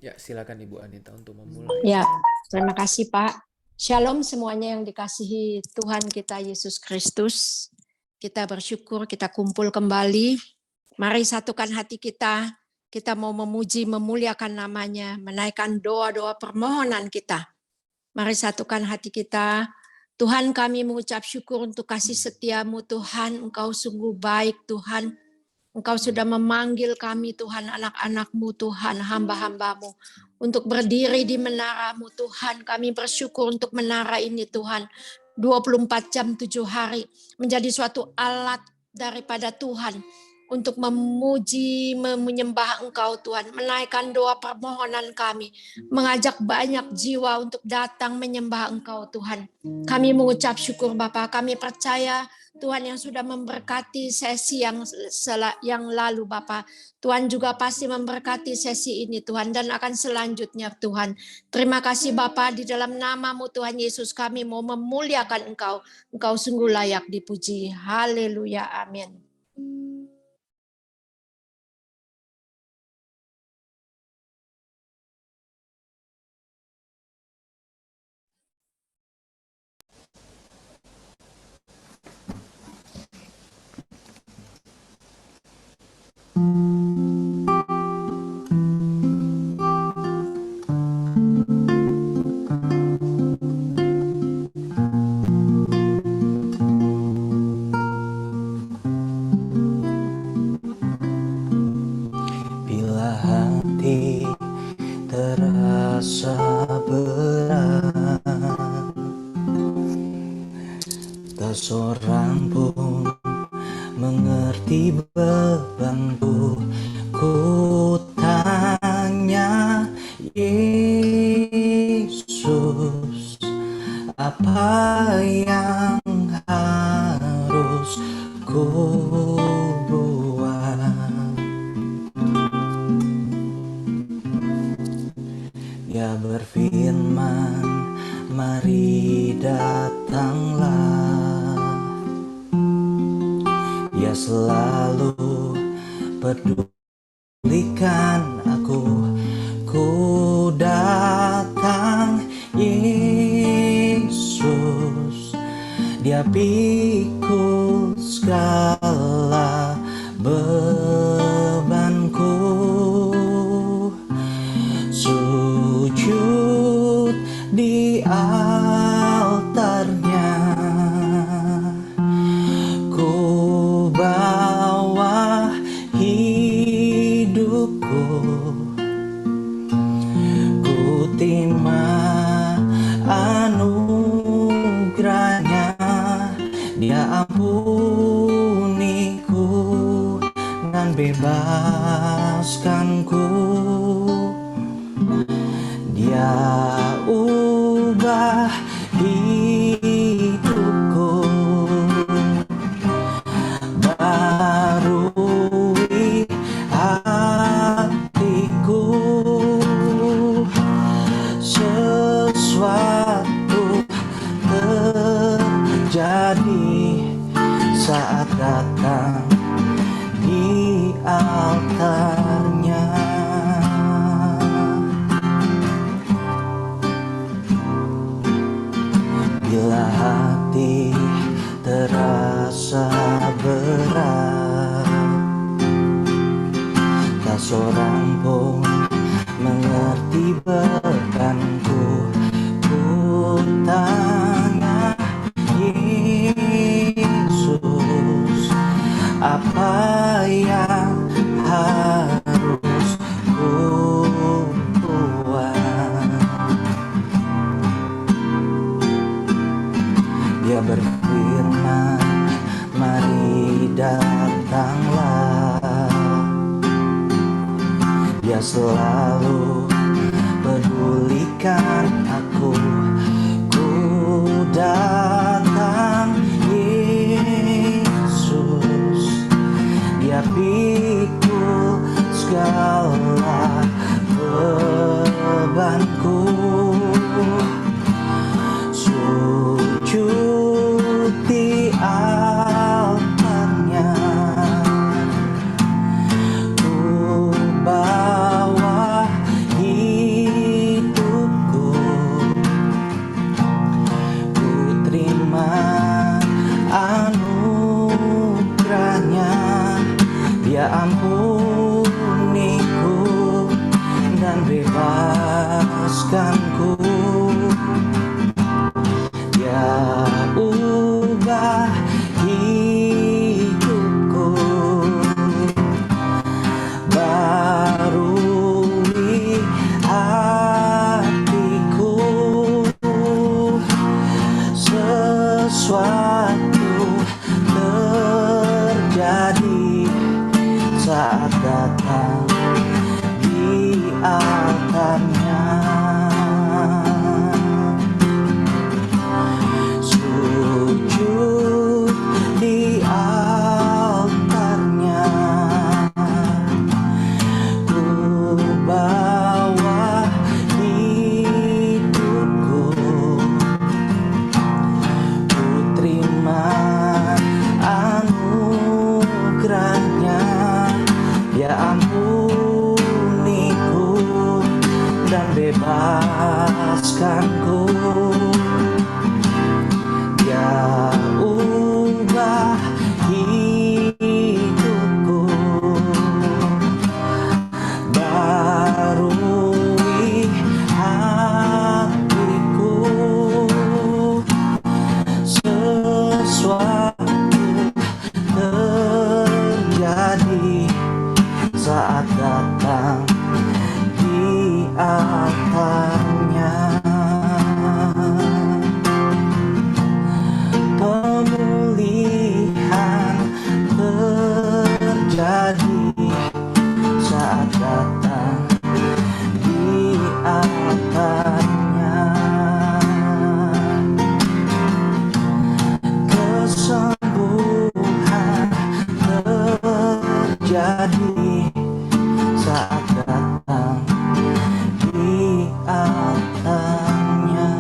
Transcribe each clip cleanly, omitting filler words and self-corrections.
Ya, silakan Ibu Anita untuk memulai. Ya, terima kasih Pak. Shalom semuanya yang dikasihi Tuhan kita Yesus Kristus. Kita bersyukur kita kumpul kembali. Mari satukan hati kita. Kita mau memuji, memuliakan namanya, menaikkan doa-doa permohonan kita. Mari satukan hati kita. Tuhan, kami mengucap syukur untuk kasih setiamu Tuhan. Engkau sungguh baik Tuhan. Engkau sudah memanggil kami Tuhan, anak-anak-Mu Tuhan, hamba-hamba-Mu. Untuk berdiri di menara-Mu Tuhan. Kami bersyukur untuk menara ini Tuhan. 24 jam 7 hari. Menjadi suatu alat daripada Tuhan. Untuk memuji, menyembah Engkau Tuhan. Menaikkan doa permohonan kami. Mengajak banyak jiwa untuk datang menyembah Engkau Tuhan. Kami mengucap syukur Bapa. Kami percaya Tuhan yang sudah memberkati sesi yang lalu Bapa. Tuhan juga pasti memberkati sesi ini Tuhan dan akan selanjutnya Tuhan. Terima kasih Bapa, di dalam nama-Mu Tuhan Yesus kami mau memuliakan Engkau. Engkau sungguh layak dipuji. Haleluya. Amin. Bila hati terasa berat, tak seorang pun mengerti bebanku. Ku tanya Yesus, apa yang harus ku buat? Dia berfirman, mari datanglah. Dia selalu pedulikan aku. Ku datang Yesus, Dia pikul segala bebanku. Sujud di altarnya, ku bawa hidupku, ku terima anugerahnya. Dia ampuniku dan bebaskanku. Dia ubah hidupku, barui hatiku. Sesuatu terjadi saat datang di altarnya. Bila hati terasa berat, tak seorang pun mengerti bebanku. Ku tanya Yesus, apa yang harus ku buat? Dia berfirman, mari datanglah. Dia selalu pedulikan aku. Ku datang Yesus, Dia pikul segala bebanku. Sujud di altarnya, ku bawa hidupku. ampuniku dan bebaskanku. Ya ubah hidupku, barui hatiku. Sesuatu terjadi saat datang di altarnya. Sujud di altarnya, ku bawa hidupku, ku terima anugerahnya. Ya ampuniku dan bebaskanku. Ya ubah hidupku, barui hatiku. Sesuatu terjadi saat datang di altarnya. Pemulihan terjadi saat datang di altarnya. Kesembuhan terjadi saat datang di altarnya.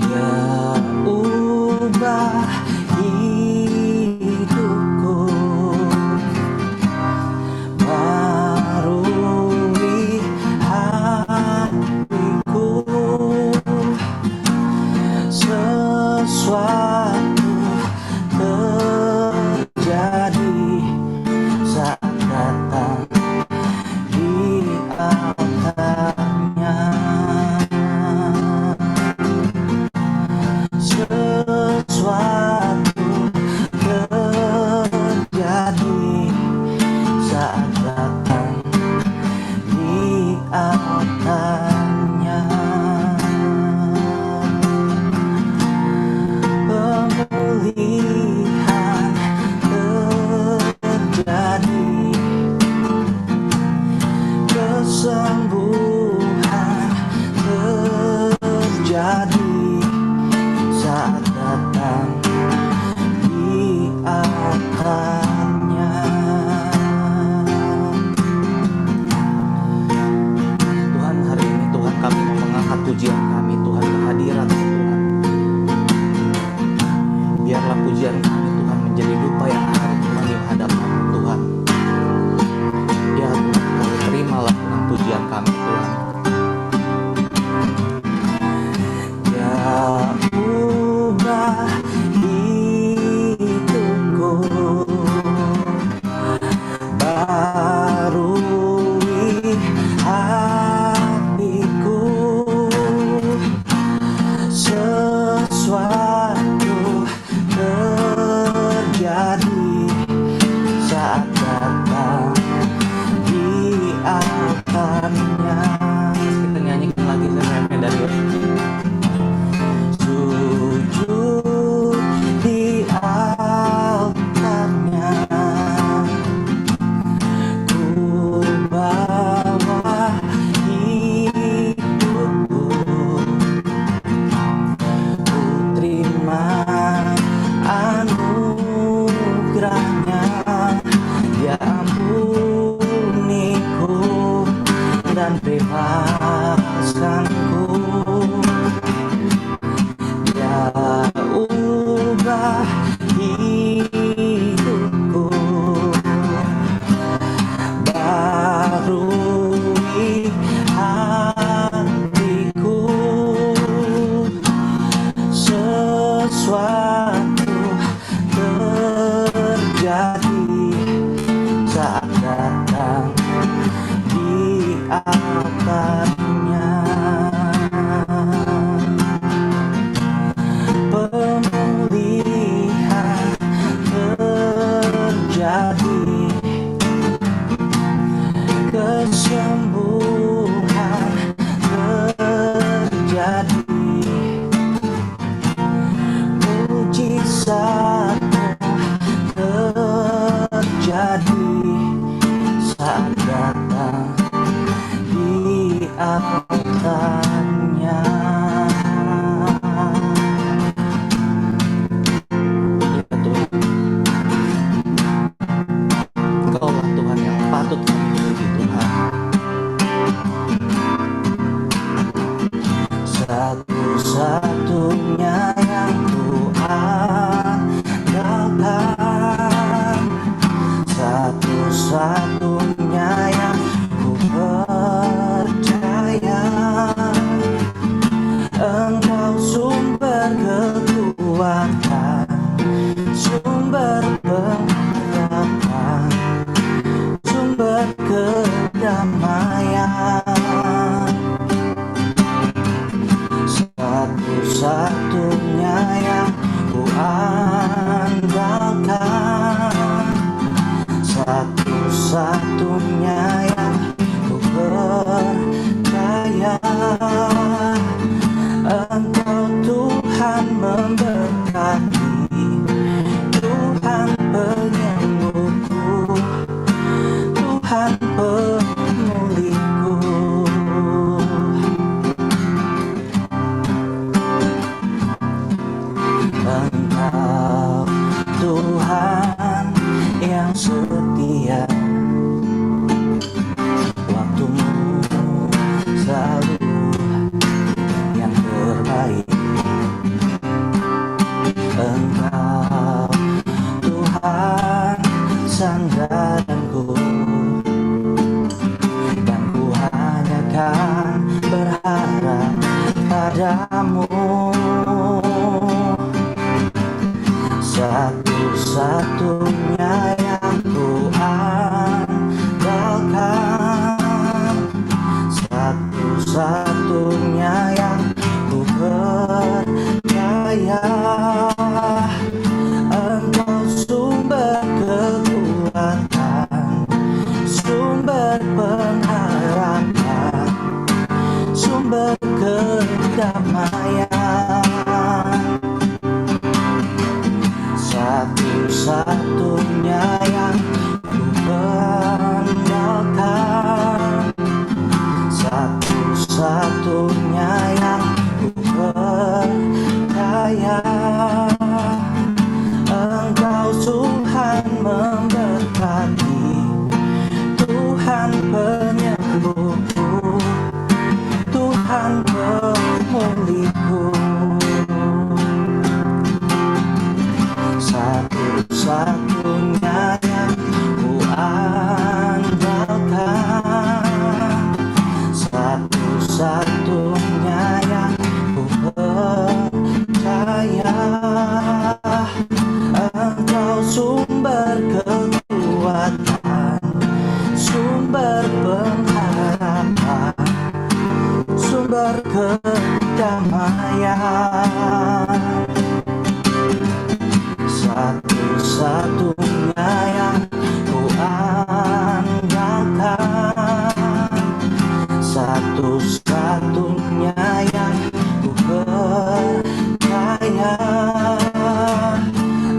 Ya ubah hidupku, barui hatiku. Sesuatu terjadi saat datang di altarnya. Sesuatu terjadi saat datang di altarnya. Pemulihan terjadi, kesembuhan terjadi saat datang di altarnya. Tuhan, hari ini Tuhan kami mau mengangkat pujian kami Tuhan ke hadirat Tuhan. Biarlah pujian kami Tuhan menjadi dupa yang harum Tuhan di hadapan Tuhan. Ya Tuhan, kami terimalah Tuhan pujian kami Tuhan. Ya ubah hidupku, barui hatiku. Sesuatu terjadi terjadi saat datang di altarnya. Pemulihan terjadi, kesembuhan terjadi, mujizat terjadi saat datang di altarnya. Ya Tuhan, Engkaulah Tuhan yang patut kami puji Tuhan. Satu-satunya yang kuandalkan, satu-satunya yang ku percaya. Engkau sumber kekuatan, sumber pengharapan, sumber kedamaian. Satu-satunya yang ku andalkan, satu-satunya yang ku percaya. Engkau Tuhan memberkati, Tuhan penyembuhku, Tuhan pemulihku. Engkau Tuhan yang setia, waktumu selalu yang terbaik. Engkau Tuhan sandaranku, dan ku hanya kan berharap padamu. Satu-satunya yang ku andalkan, satu-satunya yang ku percaya. Engkau sumber kekuatan, sumber pengharapan, sumber kedamaian. Satu-satunya yang ku andalkan, satu-satunya yang ku percaya. Engkau Tuhan memberkati, Tuhan penyembuhku, Tuhan pemulihku. Satu-satunya yang ku andalkan, satu-satunya yang ku percaya. Engkau sumber kekuatan, sumber pengharapan, sumber kedamaian. Satu-satunya yang ku andalkan, satu-satunya yang ku percaya.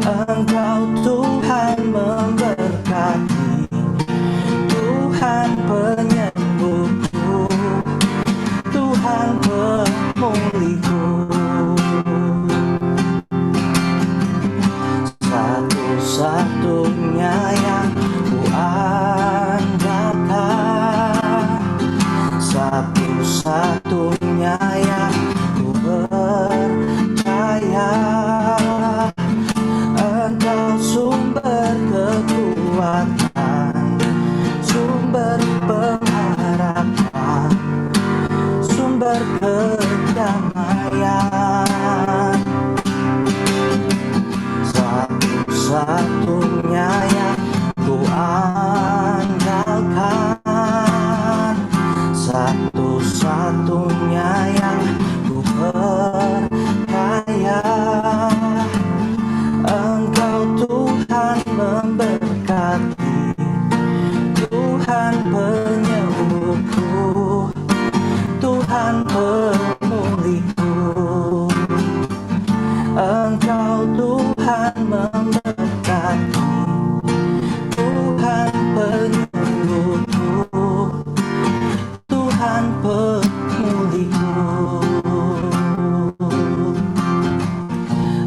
Engkau Tuhan memberkati, Tuhan penyembuhku, Tuhan pemulihku. Satu-satunya yang ku andalkan, satu-satunya yang ku percaya. Engkau sumber kekuatan, sumber pengharapan, sumber kedamaian. Satu-satunya Tuhan memberkati, Tuhan penyembuhku, Tuhan pemulihku.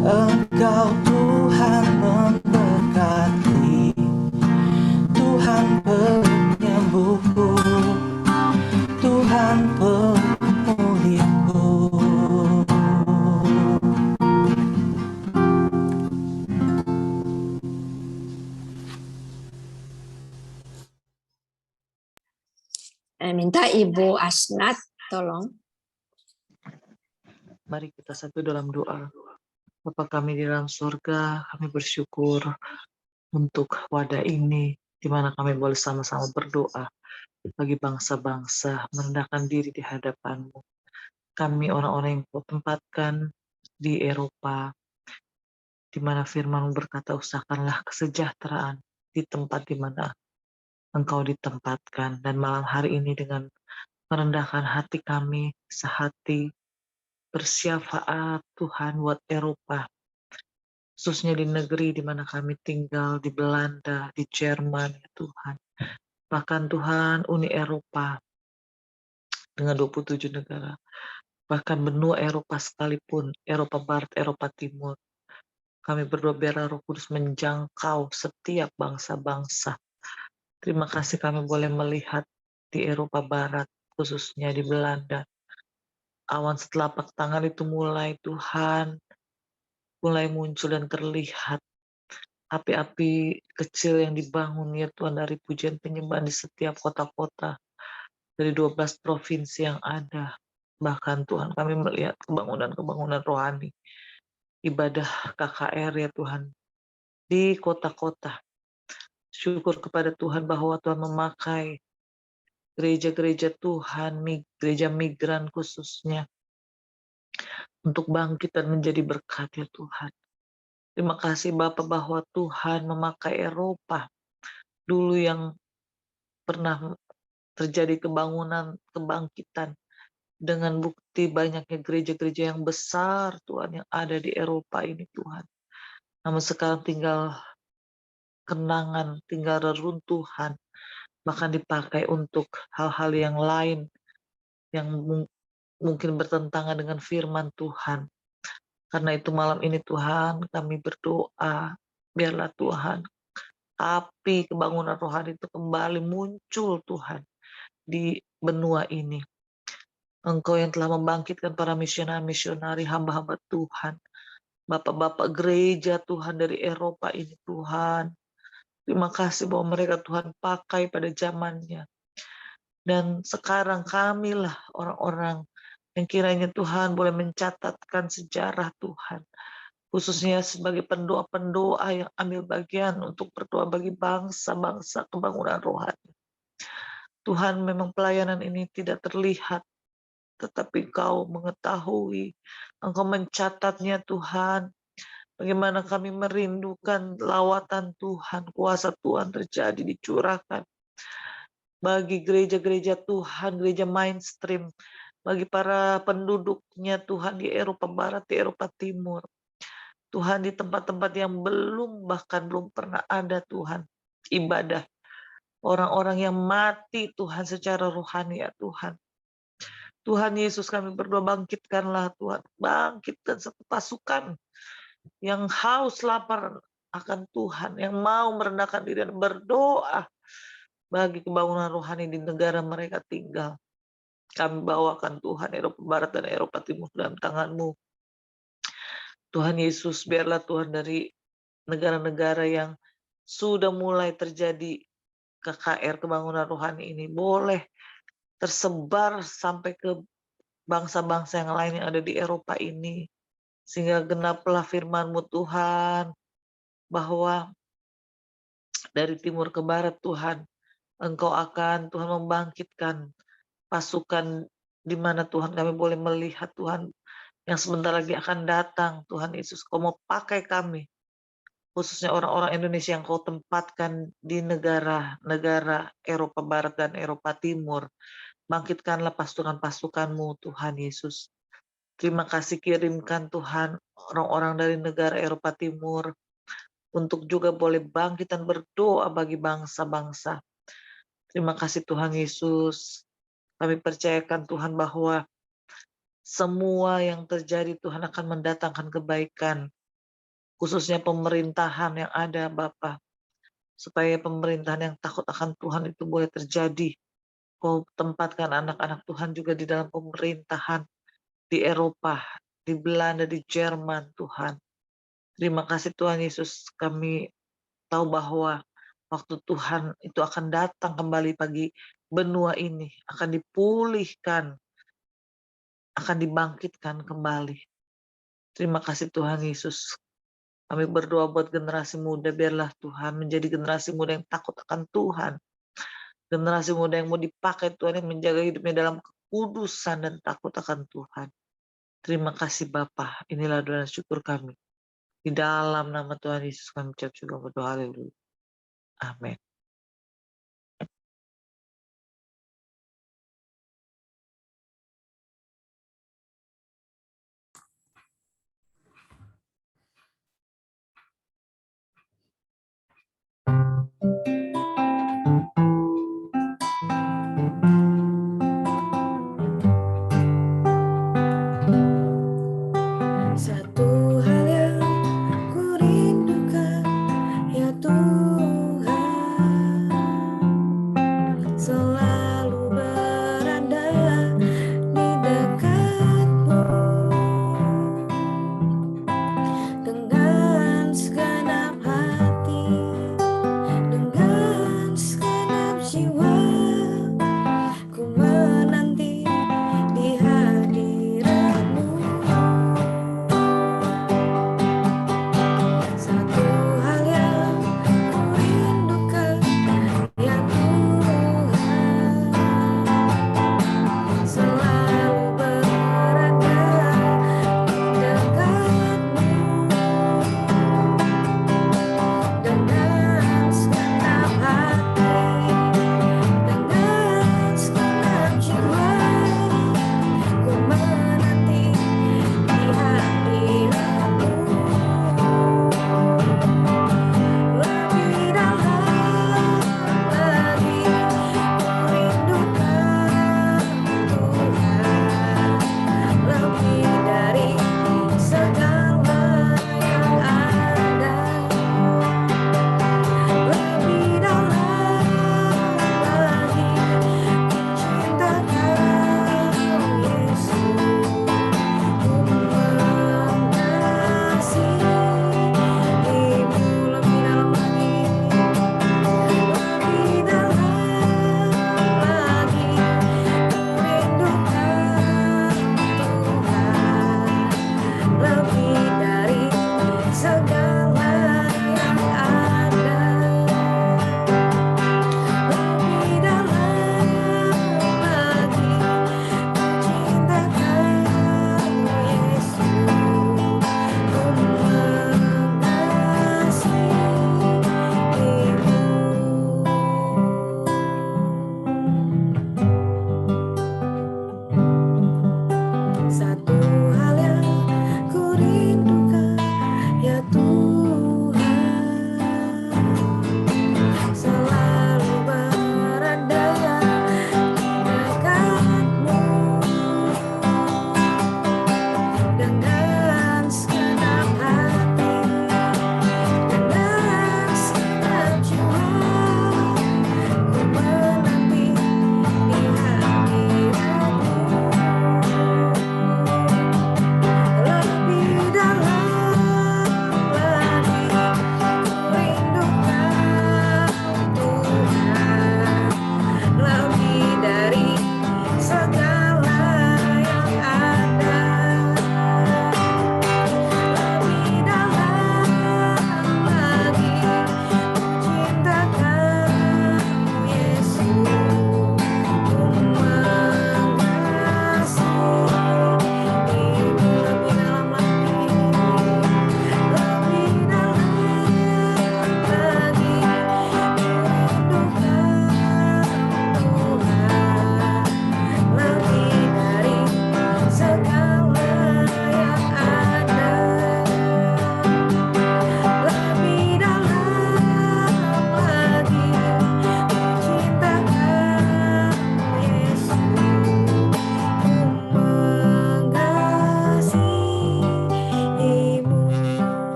Engkau Tuhan memberkati, Tuhan penyembuhku, Tuhan pemulihku. Minta Ibu Asnat tolong. Mari kita satu dalam doa. Bapa kami di dalam surga, kami bersyukur untuk wadah ini, di mana kami boleh sama-sama berdoa bagi bangsa-bangsa, merendahkan diri di hadapan-Mu. Kami orang-orang yang Kau tempatkan di Eropa, di mana firman-Mu berkata, usahakanlah kesejahteraan di tempat di mana Engkau ditempatkan. Dan malam hari ini dengan merendahkan hati kami, sehati, bersyafaat Tuhan buat Eropa, khususnya di negeri di mana kami tinggal, di Belanda, di Jerman, ya Tuhan. Bahkan Tuhan, Uni Eropa dengan 27 negara, bahkan benua Eropa sekalipun, Eropa Barat, Eropa Timur, kami berdoa biar Roh Kudus menjangkau setiap bangsa-bangsa. Terima kasih kami boleh melihat di Eropa Barat, khususnya di Belanda, awan setelapak tangan itu mulai Tuhan, mulai muncul dan terlihat api-api kecil yang dibangun ya Tuhan dari pujian penyembahan di setiap kota-kota dari 12 provinsi yang ada. Bahkan Tuhan kami melihat kebangunan-kebangunan rohani, ibadah KKR ya Tuhan di kota-kota. Syukur kepada Tuhan bahwa Tuhan memakai gereja-gereja Tuhan, gereja migran khususnya, untuk bangkit dan menjadi berkat ya Tuhan. Terima kasih Bapak bahwa Tuhan memakai Eropa dulu yang pernah terjadi kebangkitan dengan bukti banyaknya gereja-gereja yang besar Tuhan yang ada di Eropa ini Tuhan. Namun sekarang tinggal kenangan, tinggal reruntuhan, bahkan dipakai untuk hal-hal yang lain yang mungkin bertentangan dengan firman Tuhan. Karena itu malam ini Tuhan kami berdoa, biarlah Tuhan api kebangunan rohani itu kembali muncul Tuhan di benua ini. Engkau yang telah membangkitkan para misionari, hamba-hamba Tuhan, bapak-bapak gereja Tuhan dari Eropa ini Tuhan. Terima kasih bahwa mereka Tuhan pakai pada zamannya. Dan sekarang kamilah orang-orang yang kiranya Tuhan boleh mencatatkan sejarah Tuhan. Khususnya sebagai pendoa-pendoa yang ambil bagian untuk berdoa bagi bangsa-bangsa kebangunan rohani. Tuhan memang pelayanan ini tidak terlihat, tetapi Engkau mengetahui, Engkau mencatatnya Tuhan. Bagaimana kami merindukan lawatan Tuhan, kuasa Tuhan terjadi, dicurahkan bagi gereja-gereja Tuhan, gereja mainstream, bagi para penduduknya Tuhan di Eropa Barat, di Eropa Timur. Tuhan di tempat-tempat yang bahkan belum pernah ada Tuhan, ibadah. Orang-orang yang mati Tuhan secara rohani ya Tuhan. Tuhan Yesus kami berdoa bangkitkanlah Tuhan, bangkitkan satu pasukan yang haus lapar akan Tuhan, yang mau merendahkan diri dan berdoa bagi kebangunan rohani di negara mereka tinggal. Kami bawakan Tuhan Eropa Barat dan Eropa Timur dalam tangan-Mu. Tuhan Yesus, biarlah Tuhan dari negara-negara yang sudah mulai terjadi KKR kebangunan rohani ini boleh tersebar sampai ke bangsa-bangsa yang lain yang ada di Eropa ini. Sehingga genaplah firman-Mu Tuhan, bahwa dari timur ke barat Tuhan, Engkau akan Tuhan membangkitkan pasukan di mana Tuhan kami boleh melihat Tuhan yang sebentar lagi akan datang. Tuhan Yesus, Kau mau pakai kami, khususnya orang-orang Indonesia yang Kau tempatkan di negara-negara Eropa Barat dan Eropa Timur. Bangkitkanlah pasukan-pasukan-Mu Tuhan Yesus. Terima kasih, kirimkan Tuhan orang-orang dari negara Eropa Timur, untuk juga boleh bangkit dan berdoa bagi bangsa-bangsa. Terima kasih Tuhan Yesus. Kami percayakan Tuhan bahwa semua yang terjadi Tuhan akan mendatangkan kebaikan. Khususnya pemerintahan yang ada Bapa. Supaya pemerintahan yang takut akan Tuhan itu boleh terjadi. Kau tempatkan anak-anak Tuhan juga di dalam pemerintahan. Di Eropa, di Belanda, di Jerman Tuhan. Terima kasih Tuhan Yesus. Kami tahu bahwa waktu Tuhan itu akan datang kembali bagi benua ini. Akan dipulihkan. Akan dibangkitkan kembali. Terima kasih Tuhan Yesus. Kami berdoa buat generasi muda, biarlah Tuhan menjadi generasi muda yang takut akan Tuhan. Generasi muda yang mau dipakai Tuhan, yang menjaga hidupnya dalam kekudusan dan takut akan Tuhan. Terima kasih Bapa. Inilah doa dan syukur kami. Di dalam nama Tuhan Yesus kami ucap syukur berdoa. Haleluya. Amin. Satu hal yang ku rindukan, ya Tuhan,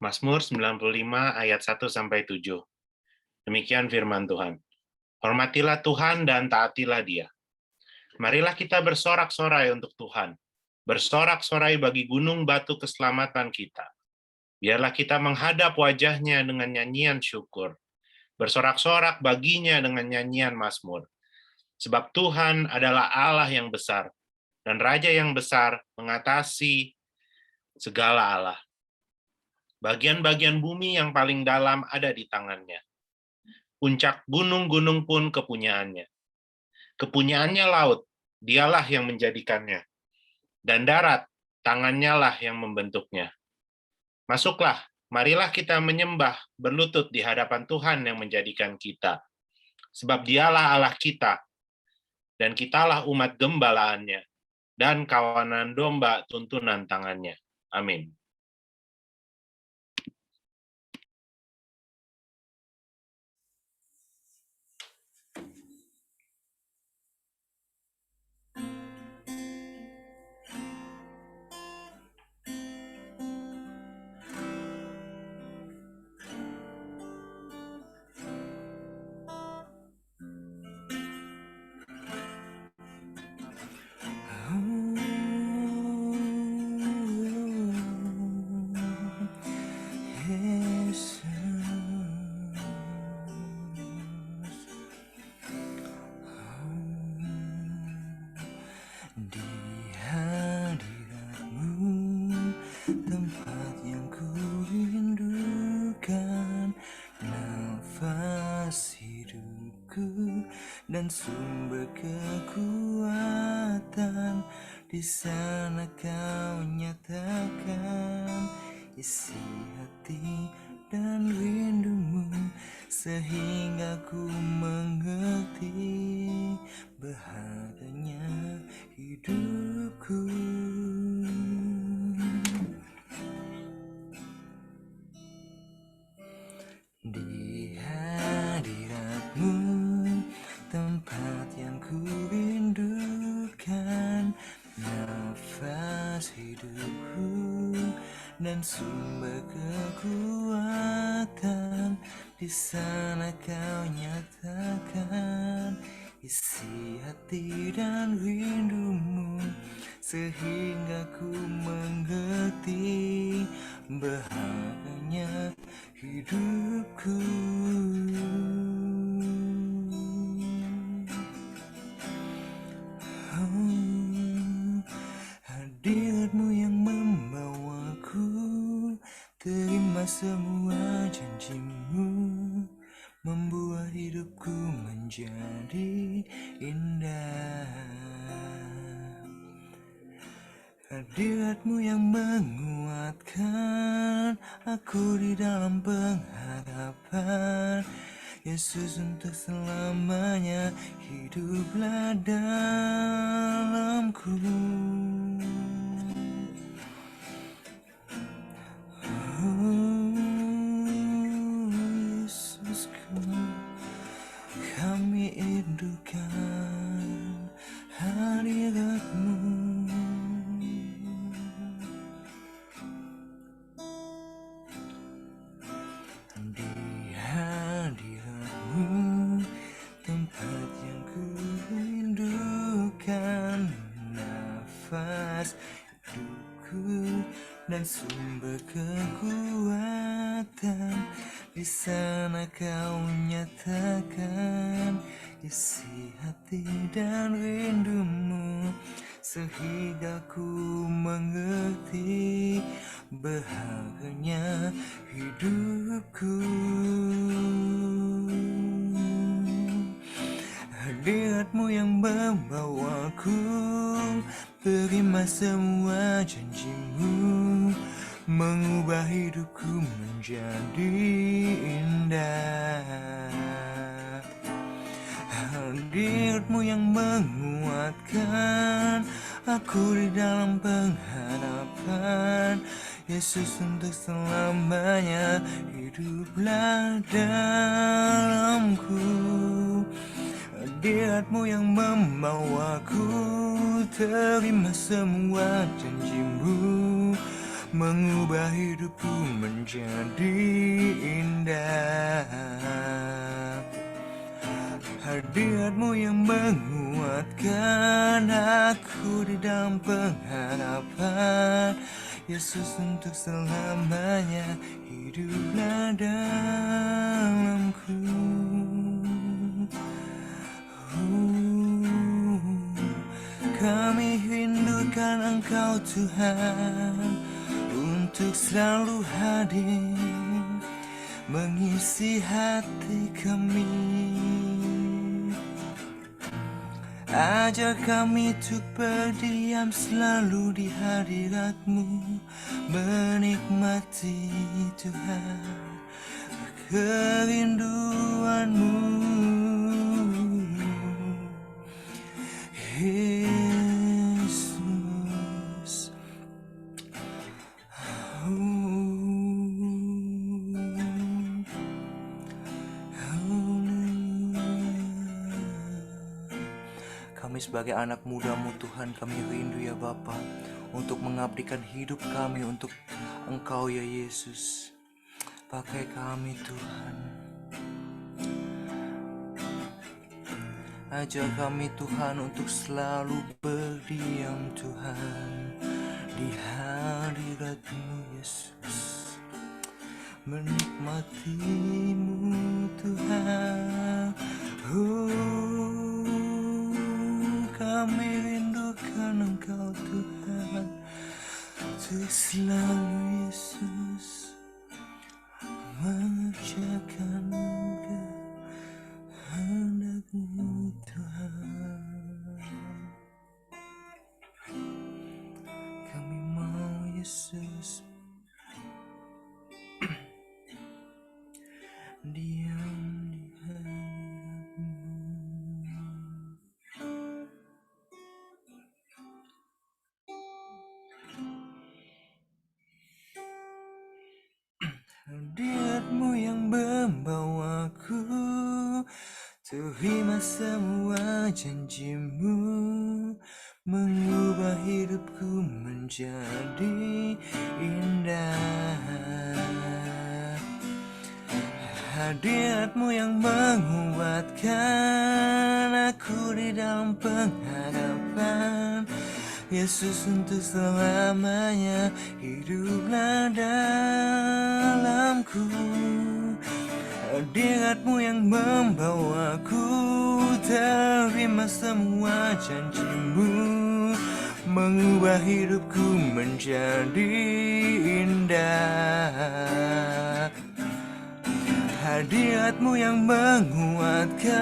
Mazmur 95 ayat 1-7. Demikian firman Tuhan. Hormatilah Tuhan dan taatilah Dia. Marilah kita bersorak-sorai untuk Tuhan. Bersorak-sorai bagi gunung batu keselamatan kita. Biarlah kita menghadap wajah-Nya dengan nyanyian syukur. Bersorak-sorak baginya dengan nyanyian mazmur. Sebab Tuhan adalah Allah yang besar, dan Raja yang besar mengatasi segala Allah. Bagian-bagian bumi yang paling dalam ada di tangannya. Puncak gunung-gunung pun kepunyaannya. Kepunyaannya laut, dialah yang menjadikannya. Dan darat, tangannya lah yang membentuknya. Masuklah, marilah kita menyembah, berlutut di hadapan Tuhan yang menjadikan kita. Sebab dialah Allah kita, dan kitalah umat gembalaannya, dan kawanan domba tuntunan tangannya. Amin. Dan sumber kekuatan, di sana kau nyatakan isi hati dan rindumu, sehingga ku mengerti bahagianya hidupku. Di hadiratmu, tempat yang ku rindukan, nafas hidupku dan sumber kekuatan, di sana kau nyatakan isi hati dan rindumu, sehingga ku mengerti bahagianya hidupku. Hadiratmu yang membawaku, terima semua janjimu, membuat hidupku menjadi indah. Hadiratmu yang menguatkan aku di dalam pengharapan, Yesus untuk selamanya hiduplah dalamku. Yesusku, kami rindukan hadirat-Mu. Di hadirat-Mu, tempat yang ku rindukan, nafas hidupku dan sumber kekuatan, di sana kau nyatakan isi hati dan rindumu, sehingga ku mengerti bahagianya hidupku. Hadirat-Mu yang membawaku, terima semua janji-Mu, mengubah hidupku menjadi indah. Hadirat-Mu yang menguatkan aku di dalam pengharapan, Yesus untuk selamanya hiduplah dalamku. Hadirat-Mu yang membawaku, terima semua janji-Mu, mengubah hidupku menjadi indah. Hadirat-Mu yang menguatkan aku di dalam pengharapan. Yesus, untuk selamanya hiduplah dalamku. Kami rindukan Engkau Tuhan, untuk selalu hadir mengisi hati kami. Ajar kami untuk berdiam selalu di hadirat-Mu, menikmati Tuhan kerinduan-Mu. Yesus, kami sebagai anak muda-Mu Tuhan, kami rindu ya Bapa, untuk mengabdikan hidup kami untuk Engkau ya Yesus. Pakai kami Tuhan. Ajar kami Tuhan untuk selalu berdiam Tuhan di hadirat-Mu Yesus, menikmati-Mu Tuhan. Kami rindukan Engkau Tuhan, untuk selalu Yesus mengerjakan kehendak-Mu Tuhan. Kami mau Yesus diam di hadirat-Mu. Hadirat-Mu yang membawaku, terima semua janji-Mu, mengubah hidupku menjadi indah. Hadirat-Mu yang menguatkan aku di dalam pengharapan. Yesus, untuk selamanya hiduplah dalamku. Hadirat-Mu yang membawaku, terima semua janji-Mu, mengubah hidupku menjadi indah. Hadirat-Mu yang menguatkan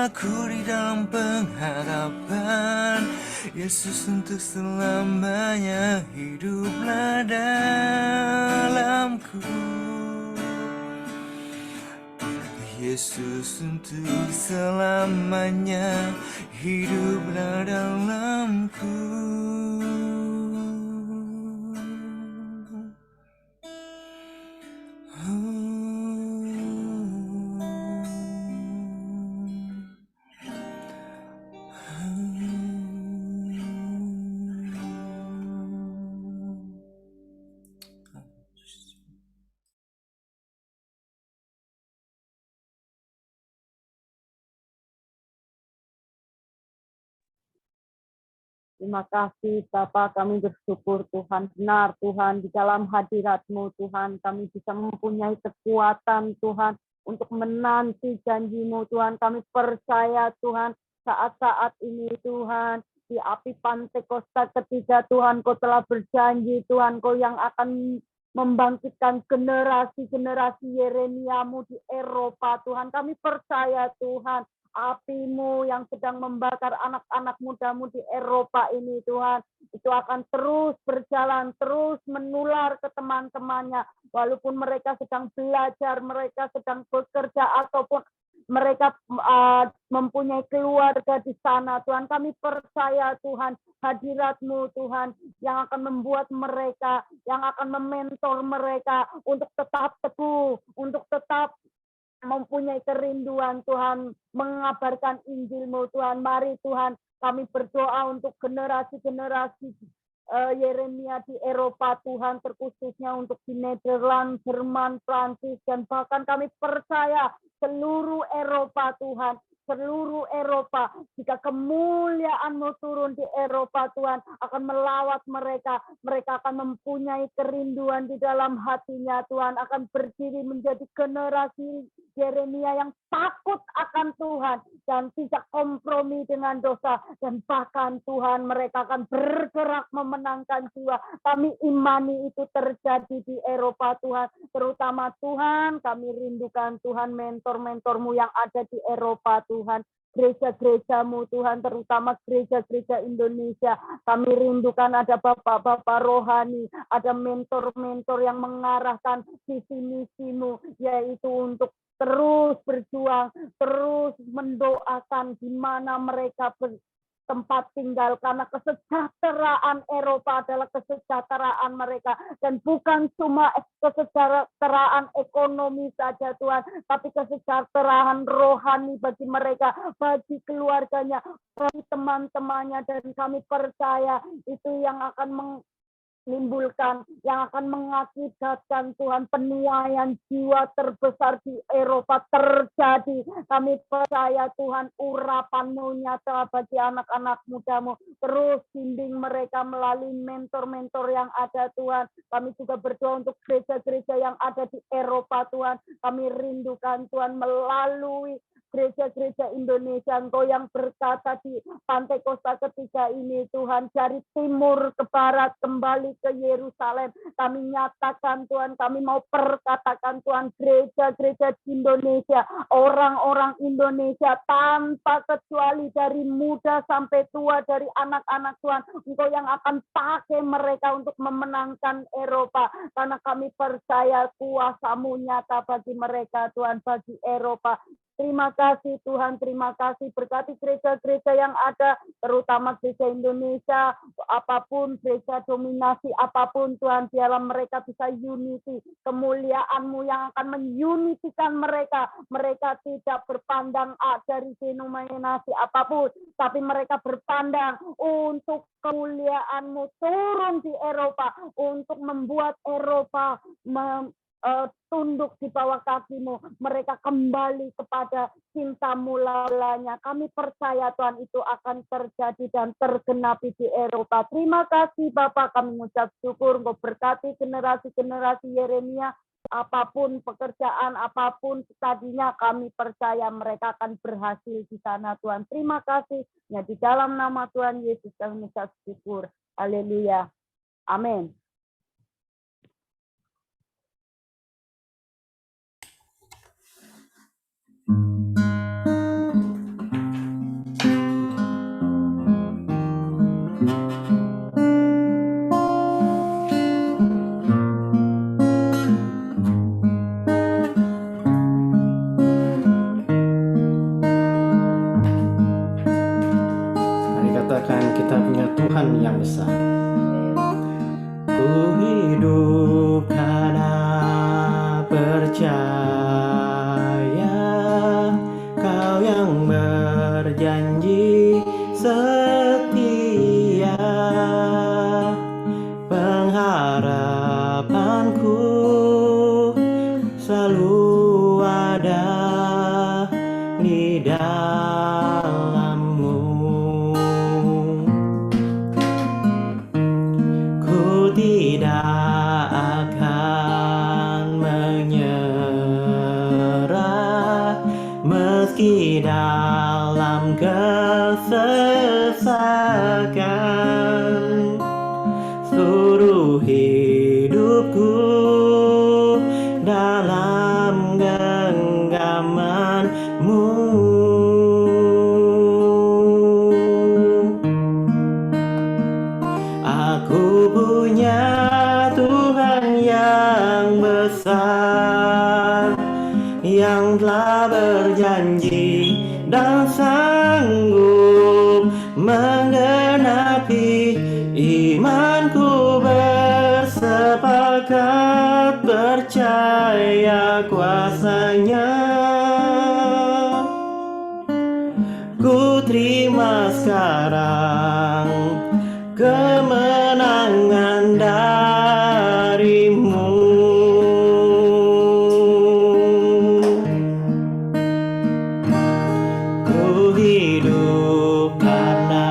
aku di dalam pengharapan. Yesus, untuk selamanya hiduplah dalamku. Yesus, untuk selamanya hiduplah dalamku. Terima kasih Bapa, kami bersyukur Tuhan, benar Tuhan, di dalam hadirat-Mu Tuhan, kami bisa mempunyai kekuatan Tuhan, untuk menanti janji-Mu Tuhan. Kami percaya Tuhan, saat-saat ini Tuhan, di api Pantekosta ketiga Tuhan, Kau telah berjanji Tuhan, Kau yang akan membangkitkan generasi-generasi Yeremia-Mu di Eropa Tuhan. Kami percaya Tuhan, api-Mu yang sedang membakar anak-anak muda-Mu di Eropa ini Tuhan, itu akan terus berjalan, terus menular ke teman-temannya, walaupun mereka sedang belajar, mereka sedang bekerja, ataupun mereka mempunyai keluarga di sana Tuhan. Kami percaya Tuhan, hadirat-Mu Tuhan, yang akan membuat mereka, yang akan mementor mereka untuk tetap teguh, untuk tetap mempunyai kerinduan Tuhan, mengabarkan Injil-Mu Tuhan. Mari Tuhan, kami berdoa untuk generasi-generasi Yeremia di Eropa Tuhan, terkhususnya untuk di Nederland, Jerman, Prancis, dan bahkan kami percaya seluruh Eropa Tuhan, seluruh Eropa, jika kemuliaan-Mu turun di Eropa Tuhan, akan melawat mereka, mereka akan mempunyai kerinduan di dalam hatinya Tuhan, akan berdiri menjadi generasi Yeremia yang takut akan Tuhan dan tidak kompromi dengan dosa, dan bahkan Tuhan mereka akan bergerak memenangkan jiwa. Kami imani itu terjadi di Eropa Tuhan, terutama Tuhan kami rindukan Tuhan mentor-mentor-Mu yang ada di Eropa Tuhan, gereja-gereja-Mu Tuhan, terutama gereja-gereja Indonesia. Kami rindukan ada bapak-bapak rohani, ada mentor-mentor yang mengarahkan visi misi-Mu, yaitu untuk terus berjuang, terus mendoakan di mana mereka tempat tinggal, karena kesejahteraan Eropa adalah kesejahteraan mereka, dan bukan cuma kesejahteraan ekonomi saja Tuhan, tapi kesejahteraan rohani bagi mereka, bagi keluarganya, bagi teman-temannya, dan kami percaya itu yang akan menimbulkan, yang akan mengakibatkan Tuhan penuaian jiwa terbesar di Eropa terjadi. Kami percaya Tuhan urapan-Mu nyata bagi anak-anak muda-Mu. Terus bimbing mereka melalui mentor-mentor yang ada Tuhan. Kami juga berdoa untuk gereja-gereja yang ada di Eropa Tuhan. Kami rindukan Tuhan melalui gereja-gereja Indonesia, Engkau yang berkata di Pantai Kosta ketiga ini Tuhan, dari timur ke barat kembali ke Yerusalem. Kami nyatakan Tuhan, kami mau perkatakan Tuhan, gereja-gereja di Indonesia, orang-orang Indonesia tanpa kecuali dari muda sampai tua, dari anak-anak Tuhan, Engkau yang akan pakai mereka untuk memenangkan Eropa, karena kami percaya kuasa-Mu nyata bagi mereka Tuhan, bagi Eropa. Terima kasih Tuhan, terima kasih, berkati gereja-gereja yang ada, terutama gereja Indonesia, apapun gereja dominasi apapun Tuhan, biarlah mereka bisa unity, kemuliaan-Mu yang akan meunitikan mereka. Mereka tidak berpandang dari denominasi apapun, tapi mereka berpandang untuk kemuliaan-Mu turun di Eropa, untuk membuat Eropa tunduk di bawah kaki-Mu, mereka kembali kepada cinta mula-mulanya. Kami percaya Tuhan itu akan terjadi dan tergenapi di Eropa. Terima kasih Bapak, kami mengucap syukur, Engkau berkati generasi-generasi Yeremia, apapun pekerjaan, apapun tadinya, kami percaya mereka akan berhasil di sana Tuhan. Terima kasih, ya di dalam nama Tuhan Yesus kami mengucap syukur. Haleluya. Amin. Mari katakan, kita punya Tuhan yang besar. Ku hidup karena percaya, Kau yang berjanji setia. Pengharapanku selalu ada di dalam-Mu. Ku tidak akan menyerah meski dalam kesesakan. Seluruh hidupku dalam genggaman-Mu. Aku punya Tuhan yang besar, yang telah berjanji dan sanggup menggenapi imanku. Bersepakat percaya kuasa-Nya. Ku terima sekarang kemenangan hidup karena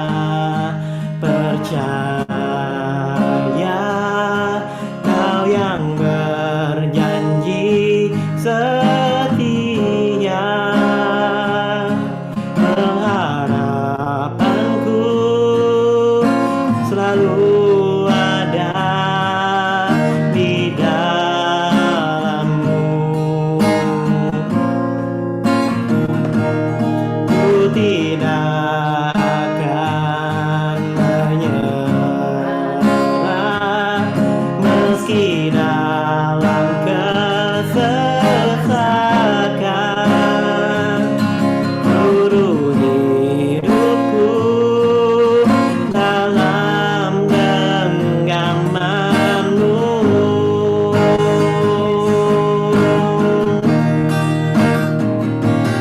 percaya. Kau yang berjanji setia, pengharapanku selalu ada di dalam-Mu. Ku tidak akan menyerah meski dalam kesesakan. Seluruh hidupku dalam genggaman-Mu.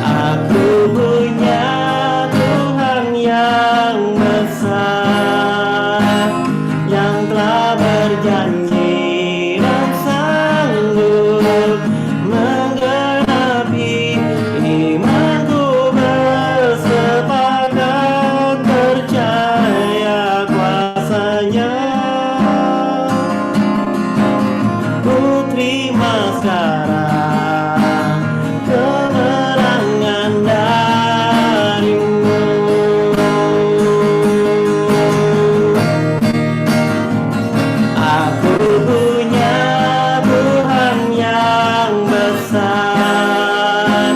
Aku punya Tuhan yang besar, yang telah berjanji dan sanggup menggenapi imanku, bersepakat percaya kuasa-Nya. Ku terima sekarang kemenangan dari-Mu. Aku punya Tuhan yang besar,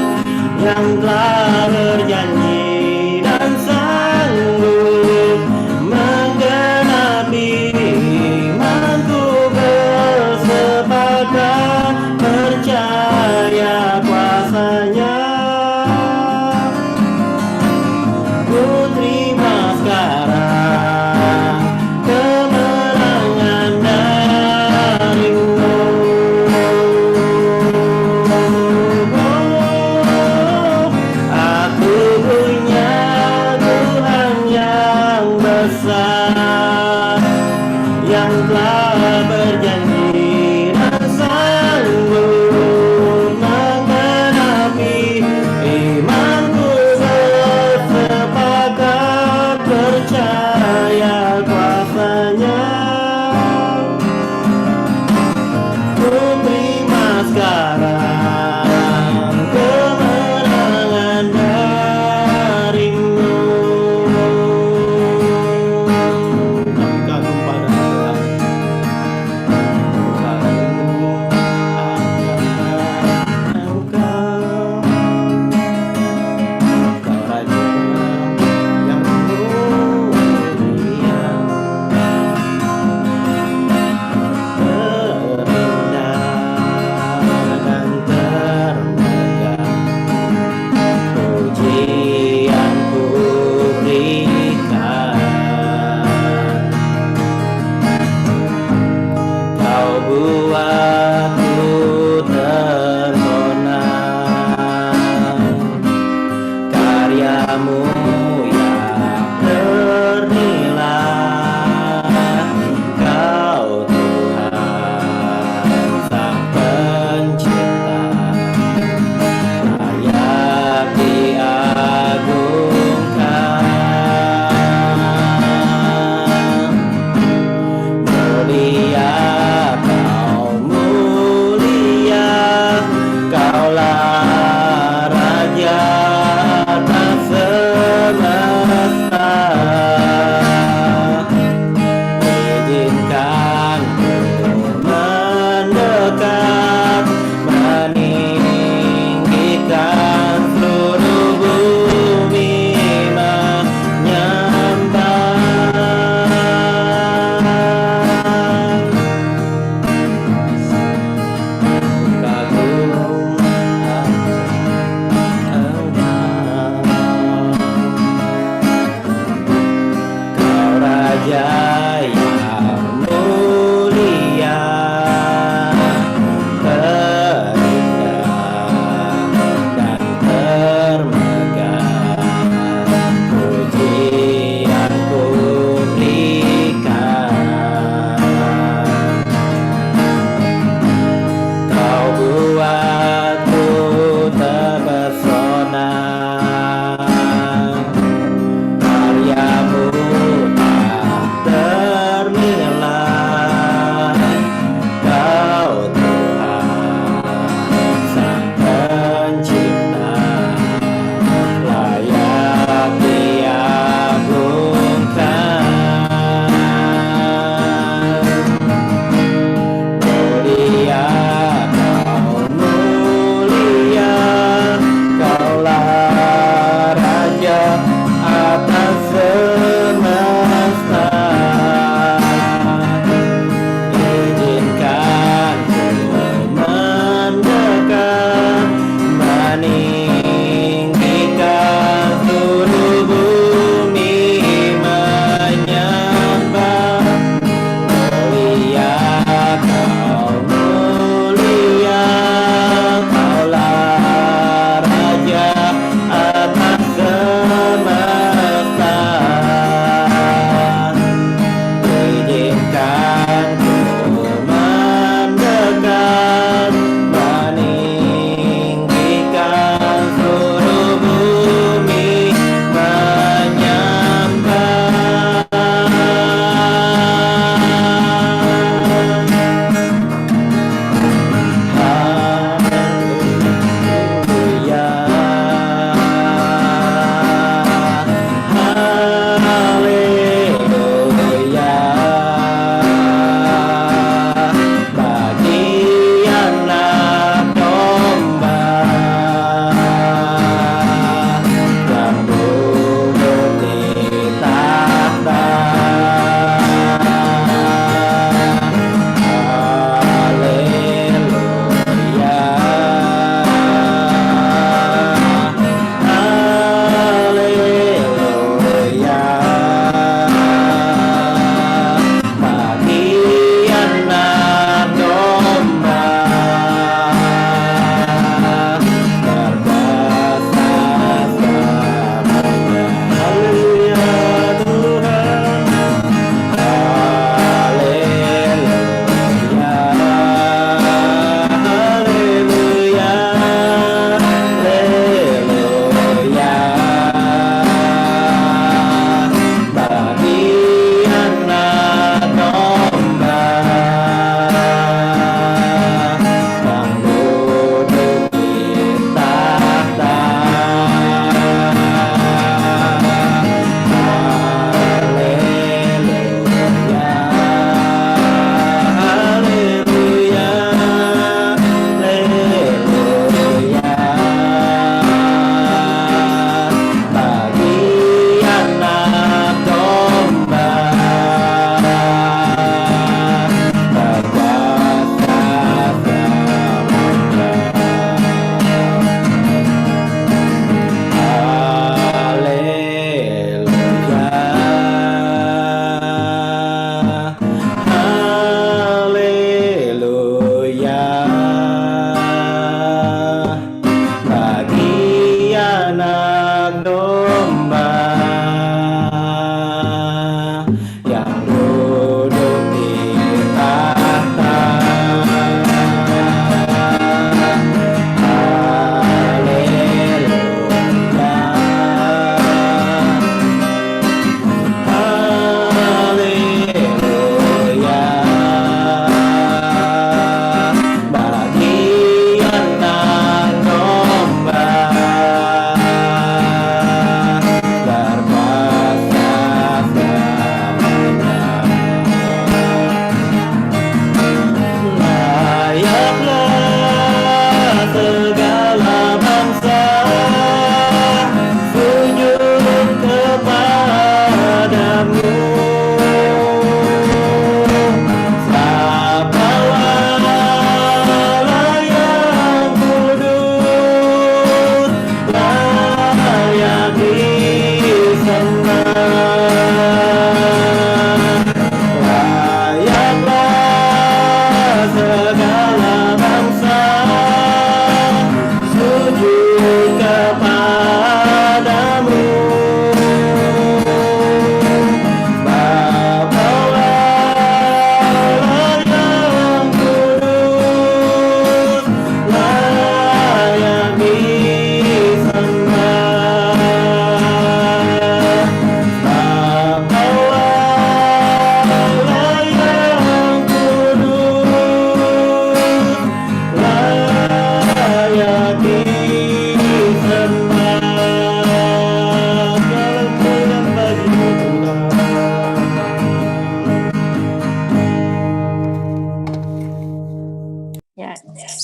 yang telah berjanji dan sanggup menggenapi imanku, bersepakat percaya kuasa-Nya. Ku terima sekarang kemenangan dari-Mu. Aku punya Tuhan yang besar, yang telah berjanji dan sanggup menggenapi imanku, bersepakat percaya kuasa-Nya. Ku terima sekarang kemenangan dari-Mu. Kami kagum pada Tuhan. Kagum akan Engkau, Kau Raja yang mulia, terindah dan termegah. Pujian ku berikan, Kau buatku terpesona, karya-Mu yang ternilai. Kau Tuhan Sang Pencipta, layak diagungkan. Mulia Kau, mulia, Kaulah Raja atas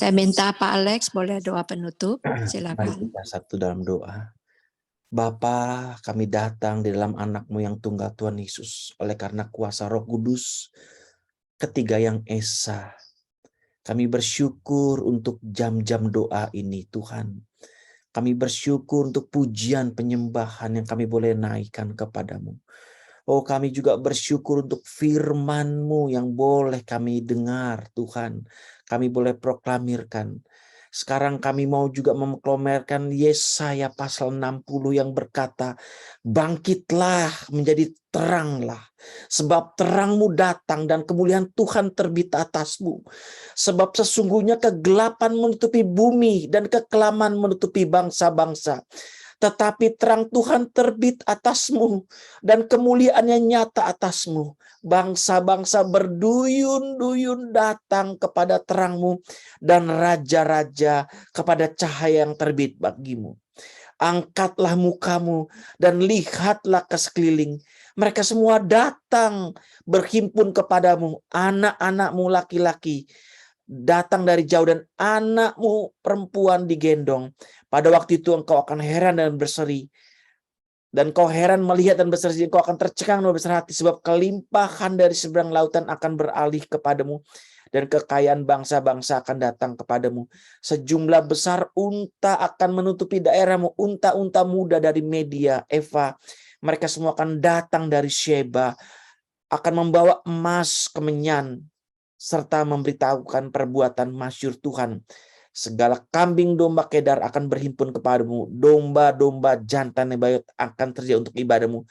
Saya minta Pak Alex boleh doa penutup. Mari Silakan. kita satu dalam doa. Bapa, kami datang di dalam anak-Mu yang tunggal Tuhan Yesus. Oleh karena kuasa Roh Kudus, ketiga yang esa. Kami bersyukur untuk jam-jam doa ini Tuhan. Kami bersyukur untuk pujian penyembahan yang kami boleh naikkan kepadamu. Oh, kami juga bersyukur untuk firman-Mu yang boleh kami dengar Tuhan. Kami boleh proklamirkan. Sekarang kami mau juga memproklamirkan Yesaya pasal 60 yang berkata, bangkitlah menjadi teranglah. Sebab terang-Mu datang dan kemuliaan Tuhan terbit atasmu. Sebab sesungguhnya kegelapan menutupi bumi dan kekelaman menutupi bangsa-bangsa. Tetapi terang Tuhan terbit atasmu dan kemuliaannya nyata atasmu. Bangsa-bangsa berduyun-duyun datang kepada terang-Mu dan raja-raja kepada cahaya yang terbit bagimu. Angkatlah mukamu dan lihatlah ke sekeliling. Mereka semua datang berhimpun kepadamu, anak-anak-Mu laki-laki datang dari jauh dan anak-Mu perempuan digendong. Pada waktu itu engkau akan heran dan berseri. Dan kau heran melihat dan berseri, engkau akan tercengang dan besar hati, sebab kelimpahan dari seberang lautan akan beralih kepadamu, dan kekayaan bangsa-bangsa akan datang kepadamu. Sejumlah besar unta akan menutupi daerahmu, unta-unta muda dari Media, Eva. Mereka semua akan datang dari Sheba, akan membawa emas kemenyan, serta memberitahukan perbuatan masyhur Tuhan. Segala kambing domba Kedar akan berhimpun kepadamu, domba-domba jantan Nebayot akan tersedia untuk ibadahmu.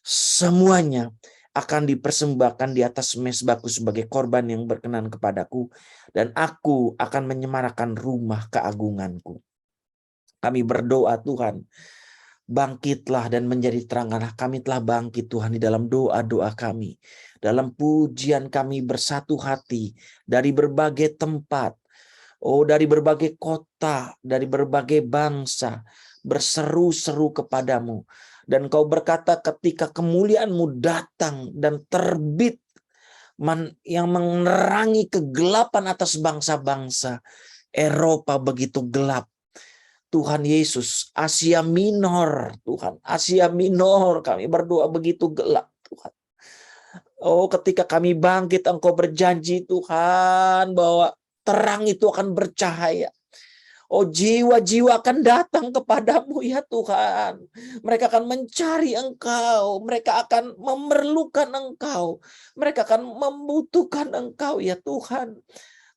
Semuanya akan dipersembahkan di atas mezbahku sebagai korban yang berkenan kepadaku, dan aku akan menyemarakan rumah keagunganku. Kami berdoa Tuhan, bangkitlah dan menjadi teranglah. Kami telah bangkit Tuhan di dalam doa-doa kami, dalam pujian kami bersatu hati dari berbagai tempat. Oh, dari berbagai kota, dari berbagai bangsa, berseru-seru kepadamu. Dan Kau berkata ketika kemuliaan-Mu datang dan terbit yang menerangi kegelapan atas bangsa-bangsa. Eropa begitu gelap. Tuhan Yesus, Asia Minor, Tuhan, Asia Minor, kami berdoa begitu gelap, Tuhan. Oh, ketika kami bangkit, Engkau berjanji, Tuhan, bahwa terang itu akan bercahaya. Oh, jiwa-jiwa akan datang kepadamu ya Tuhan. Mereka akan mencari Engkau. Mereka akan memerlukan Engkau. Mereka akan membutuhkan Engkau ya Tuhan.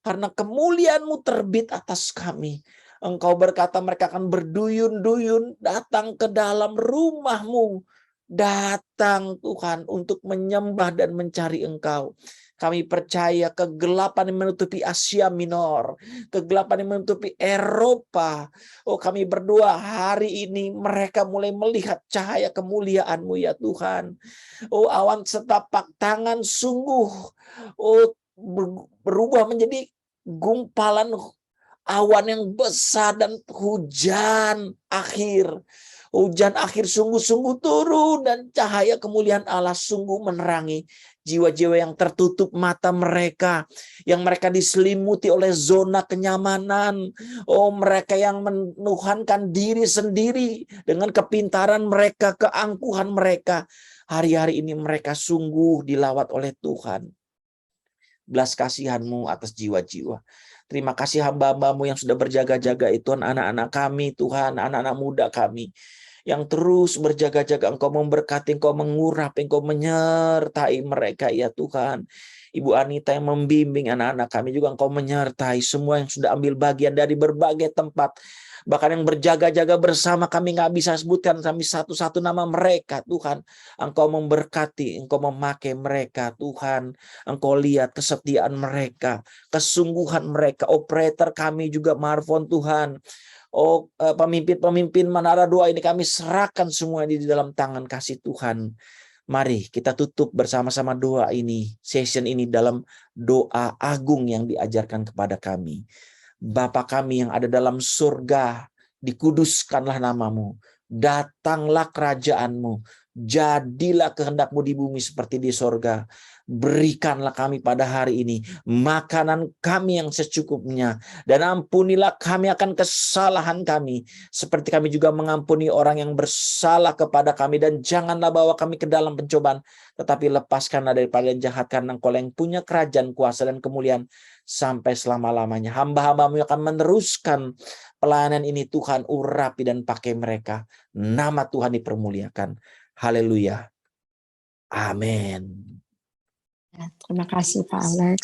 Karena kemuliaan-Mu terbit atas kami. Engkau berkata mereka akan berduyun-duyun datang ke dalam rumah-Mu. Datang Tuhan untuk menyembah dan mencari Engkau. Kami percaya kegelapan yang menutupi Asia Minor, kegelapan yang menutupi Eropa. Oh, kami berdoa hari ini mereka mulai melihat cahaya kemuliaan-Mu ya Tuhan. Oh, awan setapak tangan sungguh berubah menjadi gumpalan awan yang besar dan hujan akhir. Hujan akhir sungguh-sungguh turun dan cahaya kemuliaan Allah sungguh menerangi jiwa-jiwa yang tertutup mata mereka, yang mereka diselimuti oleh zona kenyamanan. Oh, mereka yang menuhankan diri sendiri dengan kepintaran mereka, keangkuhan mereka. Hari-hari ini mereka sungguh dilawat oleh Tuhan. Belas kasihan-Mu atas jiwa-jiwa. Terima kasih hamba-hamba-Mu yang sudah berjaga-jaga itu, anak-anak kami Tuhan, anak-anak muda kami yang terus berjaga-jaga. Engkau memberkati, Engkau mengurap, Engkau menyertai mereka ya Tuhan. Ibu Anita yang membimbing anak-anak kami juga Engkau menyertai semua yang sudah ambil bagian dari berbagai tempat. Bahkan yang berjaga-jaga bersama kami nggak bisa sebutkan kami satu-satu nama mereka Tuhan. Engkau memberkati, Engkau memakai mereka Tuhan. Engkau lihat kesetiaan mereka, kesungguhan mereka. Operator kami juga Marfon Tuhan. Oh, pemimpin-pemimpin Menara Doa ini kami serahkan semua di dalam tangan kasih Tuhan. Mari kita tutup bersama-sama doa ini, session ini dalam doa agung yang diajarkan kepada kami. Bapa kami yang ada dalam surga, dikuduskanlah namamu. Datanglah kerajaan-Mu. Jadilah kehendak-Mu di bumi seperti di sorga. Berikanlah kami pada hari ini makanan kami yang secukupnya, dan ampunilah kami akan kesalahan kami, seperti kami juga mengampuni orang yang bersalah kepada kami, dan janganlah bawa kami ke dalam pencobaan, tetapi lepaskanlah daripada yang jahat, karena Engkau yang punya kerajaan, kuasa, dan kemuliaan sampai selama-lamanya. Hamba-hamba-Mu akan meneruskan pelayanan ini, Tuhan, urapi dan pakai mereka. Nama Tuhan dipermuliakan. Haleluya. Amin. Ya, terima kasih Pak Alex.